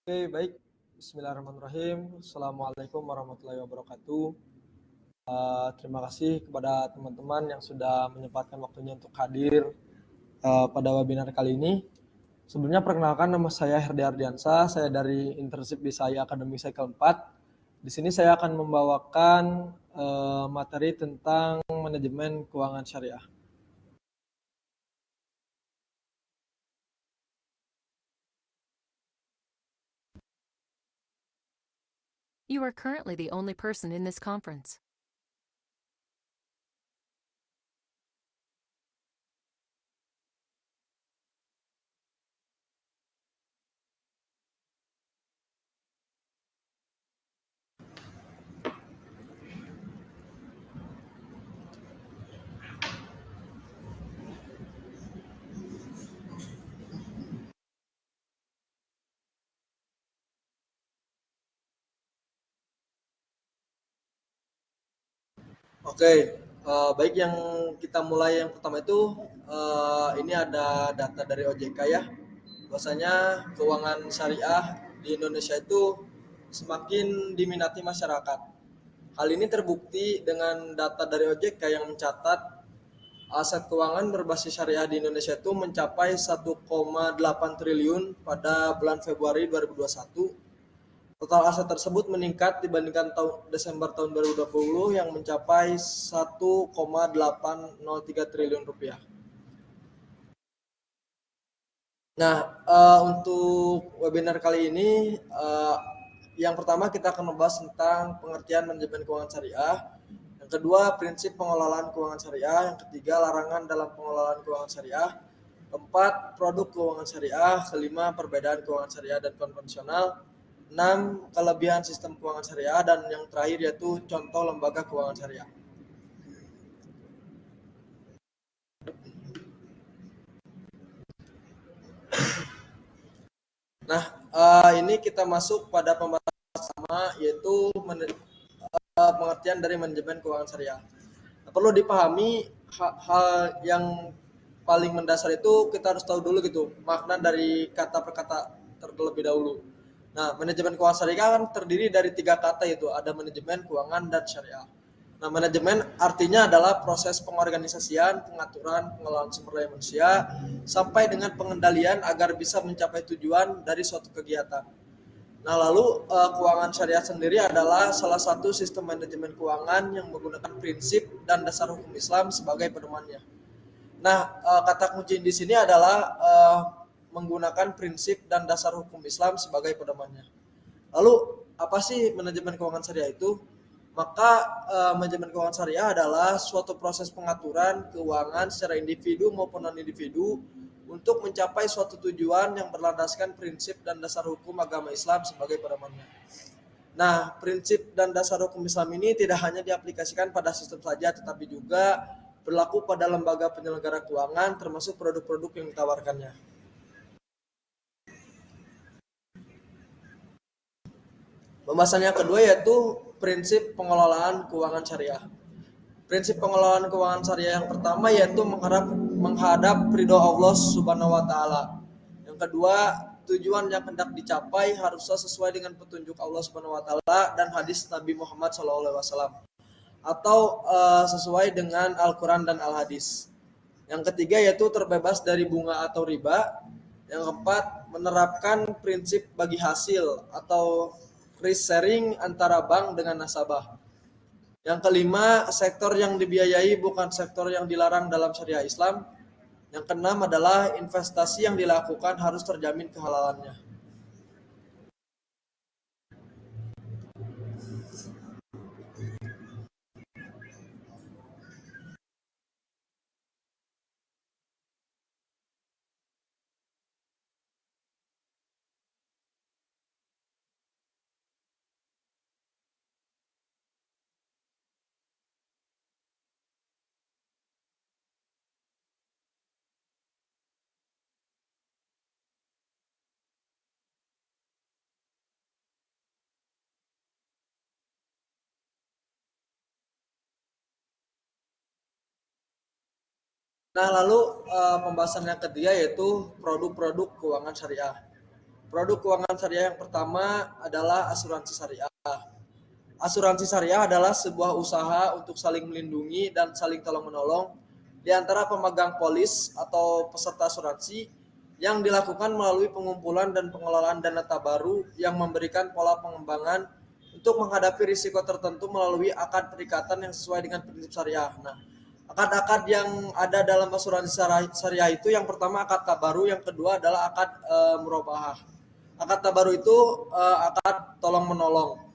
Oke, baik. Bismillahirrahmanirrahim. Assalamualaikum warahmatullahi wabarakatuh. Terima kasih kepada teman-teman yang sudah menyempatkan waktunya untuk hadir pada webinar kali ini. Sebelumnya perkenalkan, nama saya Herdi Ardiansa, saya dari internship di Saya Akademi Cycle 4. Di sini saya akan membawakan materi tentang manajemen keuangan syariah. You are currently the only person in this conference. Oke, baik, yang kita mulai yang pertama itu ini ada data dari OJK ya. Bahwasanya keuangan syariah di Indonesia itu semakin diminati masyarakat. Hal ini terbukti dengan data dari OJK yang mencatat aset keuangan berbasis syariah di Indonesia itu mencapai 1,8 triliun pada bulan Februari 2021. Total aset tersebut meningkat dibandingkan Desember tahun 2020 yang mencapai 1,803 triliun rupiah. Nah, untuk webinar kali ini, yang pertama kita akan membahas tentang pengertian manajemen keuangan syariah. Yang kedua, prinsip pengelolaan keuangan syariah. Yang ketiga, larangan dalam pengelolaan keuangan syariah. Keempat, produk keuangan syariah. Kelima, perbedaan keuangan syariah dan konvensional. 6, kelebihan sistem keuangan syariah. Dan yang terakhir yaitu contoh lembaga keuangan syariah. Nah, ini kita masuk pada pembahasan pertama, yaitu pengertian dari manajemen keuangan syariah. Nah, perlu dipahami hal yang paling mendasar itu kita harus tahu dulu gitu makna dari kata per kata terlebih dahulu. Nah, manajemen keuangan syariah kan terdiri dari 3 kata, yaitu ada manajemen, keuangan, dan syariah. Nah, manajemen artinya adalah proses pengorganisasian, pengaturan, pengelolaan sumber daya manusia, sampai dengan pengendalian agar bisa mencapai tujuan dari suatu kegiatan. Nah, lalu keuangan syariah sendiri adalah salah satu sistem manajemen keuangan yang menggunakan prinsip dan dasar hukum Islam sebagai pedomannya. Nah, kata kunci di sini adalah menggunakan prinsip dan dasar hukum Islam sebagai pedomannya. Lalu, apa sih manajemen keuangan syariah itu? Maka manajemen keuangan syariah adalah suatu proses pengaturan keuangan secara individu maupun non-individu untuk mencapai suatu tujuan yang berlandaskan prinsip dan dasar hukum agama Islam sebagai pedomannya. Nah, prinsip dan dasar hukum Islam ini tidak hanya diaplikasikan pada sistem saja, tetapi juga berlaku pada lembaga penyelenggara keuangan termasuk produk-produk yang ditawarkannya. Pembahasan yang kedua yaitu prinsip pengelolaan keuangan syariah. Prinsip pengelolaan keuangan syariah yang pertama yaitu menghadap ridho Allah Subhanahu wa taala. Yang kedua, tujuan yang hendak dicapai harusnya sesuai dengan petunjuk Allah Subhanahu wa taala dan hadis Nabi Muhammad SAW, atau sesuai dengan Al-Qur'an dan Al-Hadis. Yang ketiga yaitu terbebas dari bunga atau riba. Yang keempat, menerapkan prinsip bagi hasil atau risk sharing antara bank dengan nasabah. Yang kelima, sektor yang dibiayai bukan sektor yang dilarang dalam syariah Islam. Yang keenam adalah investasi yang dilakukan harus terjamin kehalalannya. Nah, lalu pembahasan yang ketiga yaitu produk-produk keuangan syariah. Produk keuangan syariah yang pertama adalah asuransi syariah. Asuransi syariah adalah sebuah usaha untuk saling melindungi dan saling tolong-menolong di antara pemegang polis atau peserta asuransi yang dilakukan melalui pengumpulan dan pengelolaan dana tabaru yang memberikan pola pengembangan untuk menghadapi risiko tertentu melalui akad perikatan yang sesuai dengan prinsip syariah. Nah, akad-akad yang ada dalam asuransi syariah itu yang pertama akad tabaru, yang kedua adalah akad murabahah. Akad tabaru itu akad tolong menolong.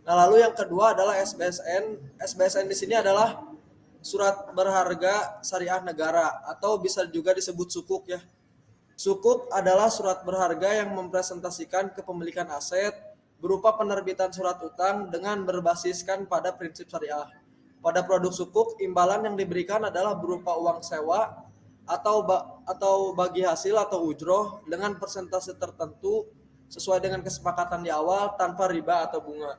Nah, lalu yang kedua adalah SBSN. SBSN di sini adalah surat berharga syariah negara atau bisa juga disebut sukuk ya. Sukuk adalah surat berharga yang mempresentasikan kepemilikan aset berupa penerbitan surat utang dengan berbasiskan pada prinsip syariah. Pada produk sukuk, imbalan yang diberikan adalah berupa uang sewa atau bagi hasil atau ujroh dengan persentase tertentu sesuai dengan kesepakatan di awal tanpa riba atau bunga.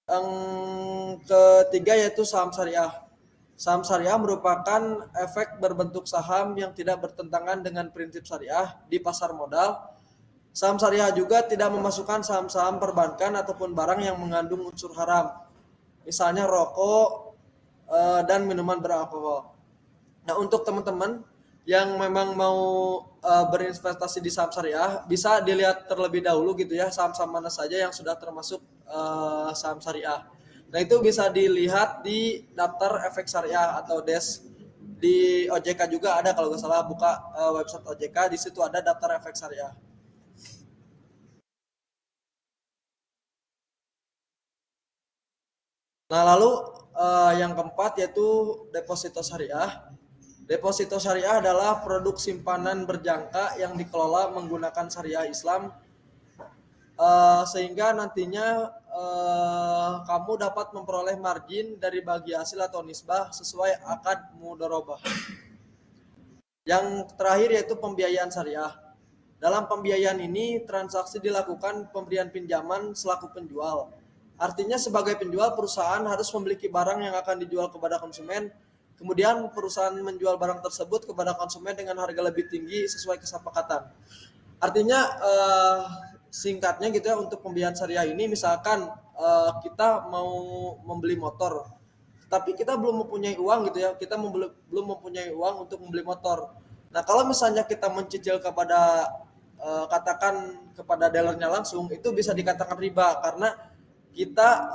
Yang ketiga yaitu saham syariah. Saham syariah merupakan efek berbentuk saham yang tidak bertentangan dengan prinsip syariah di pasar modal. Saham syariah juga tidak memasukkan saham-saham perbankan ataupun barang yang mengandung unsur haram, misalnya rokok dan minuman beralkohol. Nah, untuk teman-teman yang memang mau berinvestasi di saham syariah, bisa dilihat terlebih dahulu gitu ya, saham-saham mana saja yang sudah termasuk saham syariah. Nah, itu bisa dilihat di daftar efek syariah atau DES. Di OJK juga ada, kalau nggak salah buka website OJK, di situ ada daftar efek syariah. Nah, lalu yang keempat yaitu deposito syariah. Deposito syariah adalah produk simpanan berjangka yang dikelola menggunakan syariah Islam, sehingga nantinya kamu dapat memperoleh margin dari bagi hasil atau nisbah sesuai akad mudharabah. Yang terakhir yaitu pembiayaan syariah. Dalam pembiayaan ini, transaksi dilakukan pemberian pinjaman selaku penjual. Artinya sebagai penjual, perusahaan harus memiliki barang yang akan dijual kepada konsumen. Kemudian perusahaan menjual barang tersebut kepada konsumen dengan harga lebih tinggi sesuai kesepakatan. Artinya singkatnya gitu ya, untuk pembiayaan syariah ini misalkan kita mau membeli motor, tapi kita belum mempunyai uang gitu ya, kita belum mempunyai uang untuk membeli motor. Nah, kalau misalnya kita mencicil kepada katakan kepada dealernya langsung, itu bisa dikatakan riba karena kita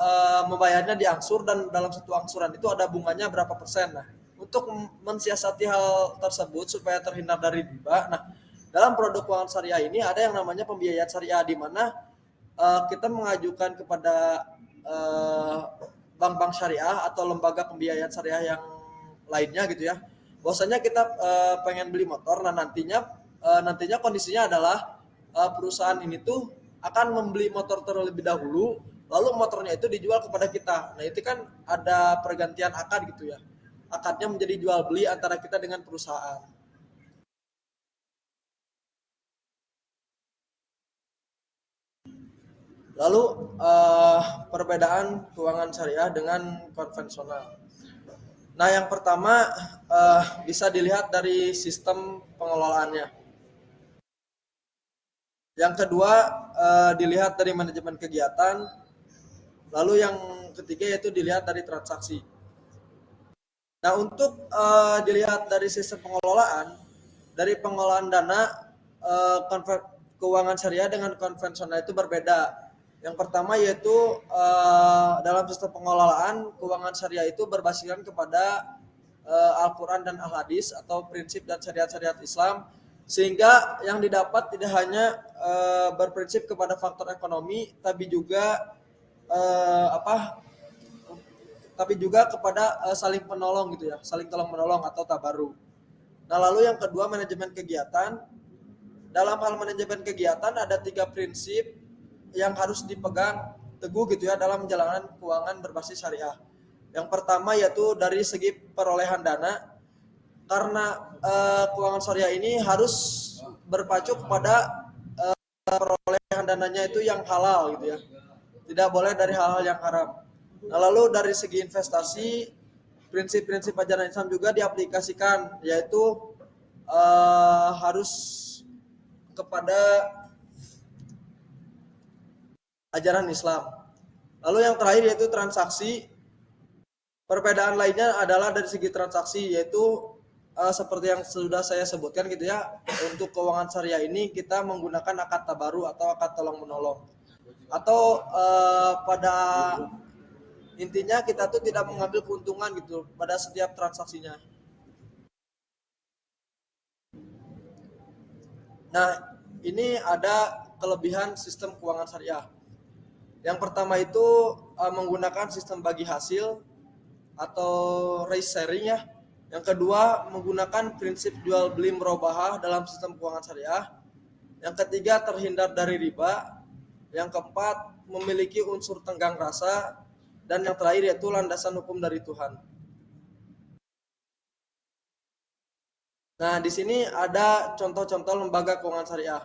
membayarnya di angsur dan dalam satu angsuran itu ada bunganya berapa persen. Nah, untuk mensiasati hal tersebut supaya terhindar dari riba, nah dalam produk keuangan syariah ini ada yang namanya pembiayaan syariah, di mana kita mengajukan kepada bank-bank syariah atau lembaga pembiayaan syariah yang lainnya gitu ya. Bahwasanya kita pengen beli motor, nah nantinya kondisinya adalah perusahaan ini tuh akan membeli motor terlebih dahulu, lalu motornya itu dijual kepada kita. Nah, itu kan ada pergantian akad gitu ya. Akadnya menjadi jual beli antara kita dengan perusahaan. Lalu perbedaan keuangan syariah dengan konvensional. Nah, yang pertama bisa dilihat dari sistem pengelolaannya. Yang kedua dilihat dari manajemen kegiatan. Lalu yang ketiga yaitu dilihat dari transaksi. Nah, untuk dilihat dari sistem pengelolaan, dari pengelolaan dana keuangan syariah dengan konvensional itu berbeda. Yang pertama yaitu dalam sistem pengelolaan keuangan syariah itu berbasiskan kepada Al-Quran dan Al-Hadis atau prinsip dan syariat-syariat Islam, sehingga yang didapat tidak hanya berprinsip kepada faktor ekonomi, tapi juga kepada saling penolong gitu ya, saling tolong menolong atau tabaru. Nah, lalu yang kedua manajemen kegiatan. Dalam hal manajemen kegiatan ada 3 prinsip yang harus dipegang teguh gitu ya dalam menjalankan keuangan berbasis syariah. Yang pertama yaitu dari segi perolehan dana, karena keuangan syariah ini harus berpacu kepada perolehan dananya itu yang halal gitu ya, tidak boleh dari hal-hal yang haram. Nah, lalu dari segi investasi, prinsip-prinsip ajaran Islam juga diaplikasikan, yaitu harus kepada ajaran Islam. Lalu yang terakhir yaitu transaksi. Perbedaan lainnya adalah dari segi transaksi, yaitu seperti yang sudah saya sebutkan gitu ya. Untuk keuangan syariah ini kita menggunakan akad tabaru atau akad tolong menolong. Atau pada intinya kita tuh tidak mengambil keuntungan gitu pada setiap transaksinya. Nah, ini ada kelebihan sistem keuangan syariah. Yang pertama itu menggunakan sistem bagi hasil atau risk sharing ya. Yang kedua menggunakan prinsip jual beli merobahah dalam sistem keuangan syariah. Yang ketiga terhindar dari riba. Yang keempat memiliki unsur tenggang rasa. Dan yang terakhir yaitu landasan hukum dari Tuhan. Nah, di sini ada contoh-contoh lembaga keuangan syariah.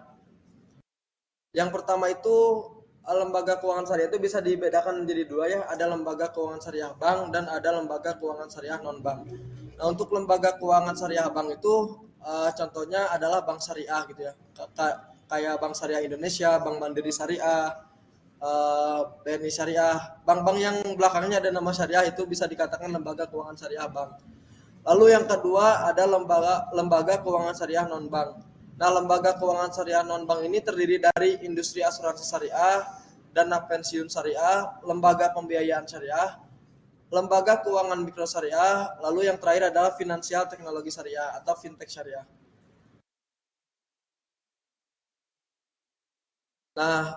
Yang pertama itu lembaga keuangan syariah itu bisa dibedakan menjadi dua ya, ada lembaga keuangan syariah bank dan ada lembaga keuangan syariah non bank. Nah, untuk lembaga keuangan syariah bank itu contohnya adalah bank syariah gitu ya. Kayak Bank Syariah Indonesia, Bank Mandiri Syariah, BNI Syariah, bank-bank yang belakangnya ada nama syariah itu bisa dikatakan lembaga keuangan syariah bank. Lalu yang kedua ada lembaga keuangan syariah non bank. Nah, lembaga keuangan syariah non bank ini terdiri dari industri asuransi syariah, dana pensiun syariah, lembaga pembiayaan syariah, lembaga keuangan mikro syariah, lalu yang terakhir adalah finansial teknologi syariah atau fintech syariah. Nah,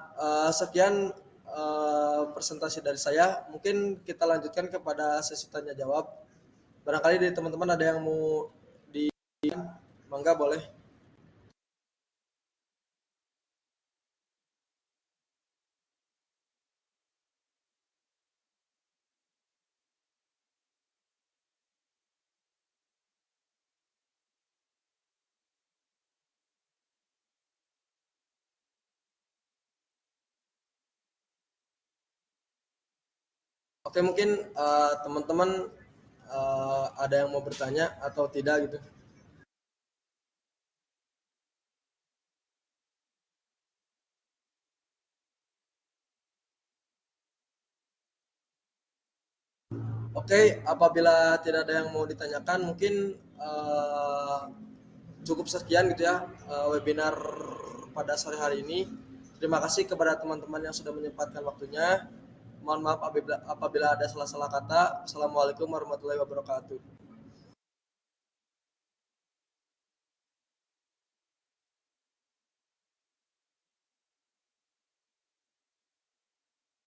sekian presentasi dari saya. Mungkin kita lanjutkan kepada sesi tanya jawab. Barangkali dari teman-teman ada yang mau di mangga boleh. Oke, mungkin teman-teman ada yang mau bertanya atau tidak gitu. Oke, apabila tidak ada yang mau ditanyakan, mungkin cukup sekian gitu ya webinar pada sore hari ini. Terima kasih kepada teman-teman yang sudah menyempatkan waktunya. Mohon maaf apabila ada salah-salah kata. Assalamualaikum warahmatullahi wabarakatuh.